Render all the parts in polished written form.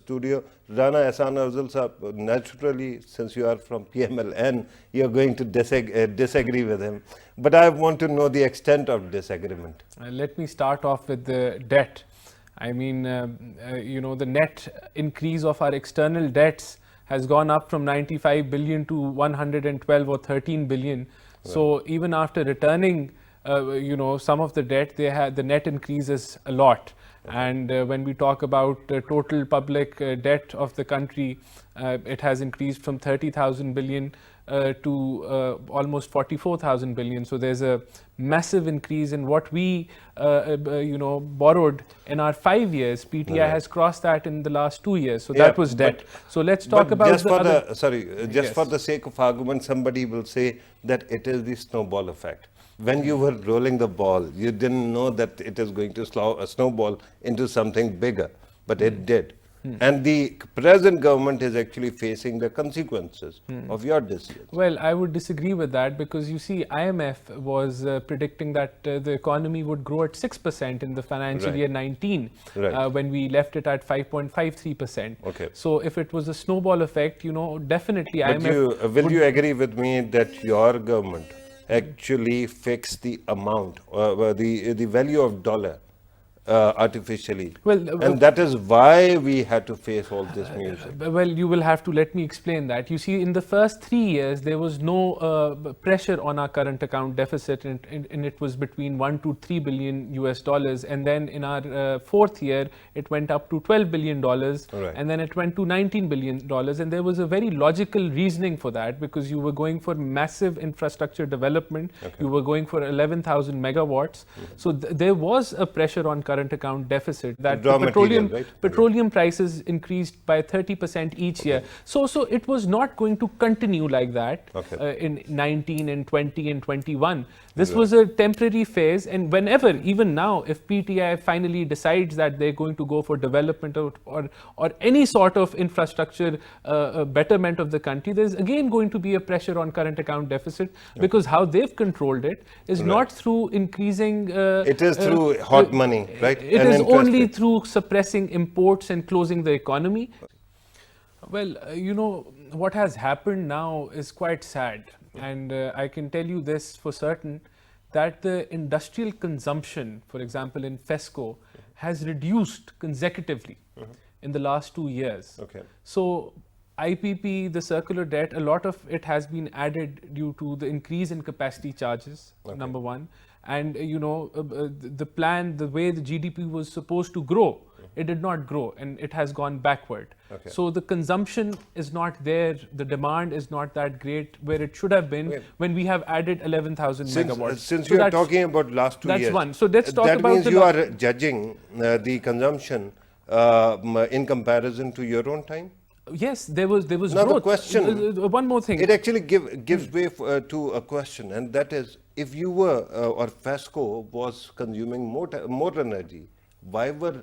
studio. Rana Ehsan Afzal Saab, naturally, since you are from PMLN, you're going to disagree with him. But I want to know the extent of disagreement. Let me start off with the debt. I mean, the net increase of our external debts has gone up from 95 billion to 112 or 13 billion. So even after returning, some of the debt, the net increase is a lot. And when we talk about total public debt of the country, it has increased from 30,000 billion to almost 44,000 billion. So there's a massive increase in what we borrowed in our 5 years. PTI has crossed that in the last 2 years. So that was debt. So let's talk about just for the sake of argument, somebody will say that it is the snowball effect. When you were rolling the ball, you didn't know that it is going to snowball into something bigger, but it did. And the present government is actually facing the consequences of your decisions. Well, I would disagree with that, because you see, IMF was predicting that the economy would grow at 6% in the financial year 19, when we left it at 5.53%. Okay. So if it was a snowball effect, definitely IMF. Will you agree with me that your government actually fixed the amount, the value of dollar artificially? And that is why we had to face all this music. Well, you will have to let me explain that. You see, in the first 3 years, there was no pressure on our current account deficit, and it was between 1 to 3 billion US dollars. And then in our fourth year, it went up to $12 billion, and then it went to $19 billion. And there was a very logical reasoning for that, because you were going for massive infrastructure development. You were going for 11,000 megawatts. So there was a pressure on current account deficit, that petroleum prices increased by 30% each year. So it was not going to continue like that in 19 and 20 and 21. This was a temporary phase, and whenever, even now, if PTI finally decides that they're going to go for development or any sort of infrastructure betterment of the country, there's again going to be a pressure on current account deficit, because how they've controlled it is not through increasing... it is through hot money, right? It is only through suppressing imports and closing the economy. Well, what has happened now is quite sad. And I can tell you this for certain, that the industrial consumption, for example, in FESCO, has reduced consecutively in the last 2 years. So IPP, the circular debt, a lot of it has been added due to the increase in capacity charges, number one. And the plan, the way the GDP was supposed to grow, it did not grow, and it has gone backward. So the consumption is not there, the demand is not that great where it should have been when we have added 11,000 megawatts. Since you are talking about last 2 years, that's one. So let's talk about that means you are judging the consumption in comparison to your own time? Yes, there was now growth. The question, one more thing. It actually gives way to a question, and that is, if you were, or FESCO was consuming more energy, why were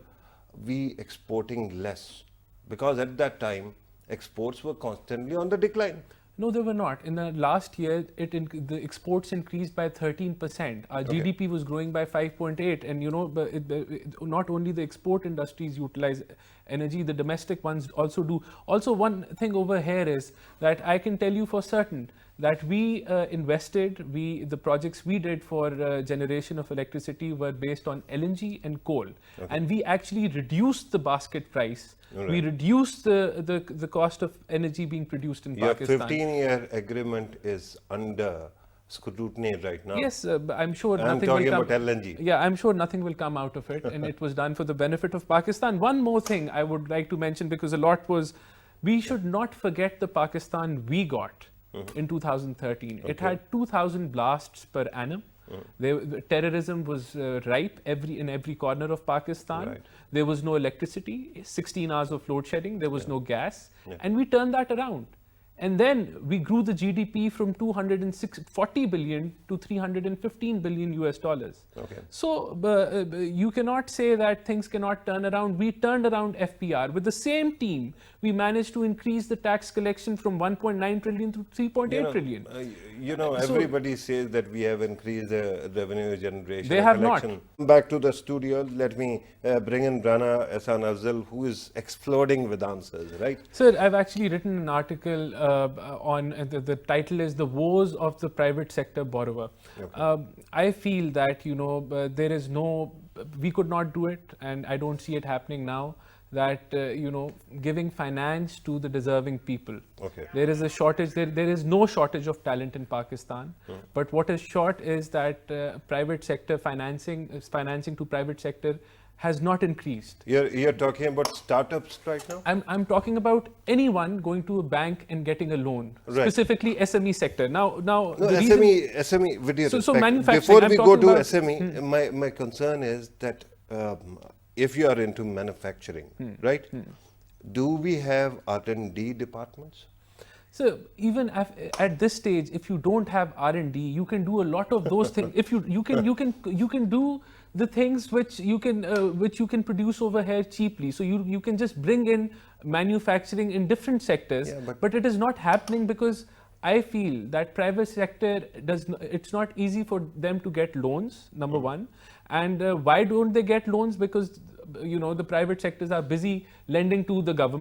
we exporting less? Because at that time, exports were constantly on the decline. No, they were not. In the last year, the exports increased by 13%. Our GDP was growing by 5.8%. And not only the export industries utilize energy, the domestic ones also do. Also, one thing over here is that I can tell you for certain that we invested, the projects we did for generation of electricity were based on LNG and coal. And we actually reduced the basket price. We reduced the cost of energy being produced in Pakistan. Your 15-year agreement is under scrutiny right now. Yes, I'm sure nothing will come. I'm talking about LNG. Yeah, I'm sure nothing will come out of it, and it was done for the benefit of Pakistan. One more thing I would like to mention, because a lot was, we should not forget the Pakistan we got in 2013. It had 2,000 blasts per annum. Terrorism was ripe in every corner of Pakistan. There was no electricity, 16 hours of load shedding, there was no gas, and we turned that around. And then we grew the GDP from 240 billion to 315 billion US dollars. Okay. So you cannot say that things cannot turn around. We turned around FPR. With the same team, we managed to increase the tax collection from 1.9 trillion to 3.8 trillion. Everybody says that we have increased the revenue generation. They have not. Back to the studio, let me bring in Rana Ehsan Afzal, who is exploding with answers, right? Sir, I've actually written an article on, the title is The Woes of the Private Sector Borrower. Okay. I feel that, there is we could not do it, and I don't see it happening now, that, giving finance to the deserving people. Okay. There is a shortage, there is no shortage of talent in Pakistan, but what is short is that private sector financing to private sector has not increased. You're talking about startups right now? I'm talking about anyone going to a bank and getting a loan, Right. specifically SME sector. Now No, the reason- SME, with your So respect, manufacturing, before I'm we go talking to about- SME, my concern is that if you are into manufacturing, right, do we have R&D departments? So even at this stage, if you don't have R&D, you can do a lot of those things. If you can do the things which you can produce over here cheaply. So you can just bring in manufacturing in different sectors. Yeah, but it is not happening because I feel that private sector it's not easy for them to get loans, number one. And why don't they get loans? Because the private sectors are busy lending to the government.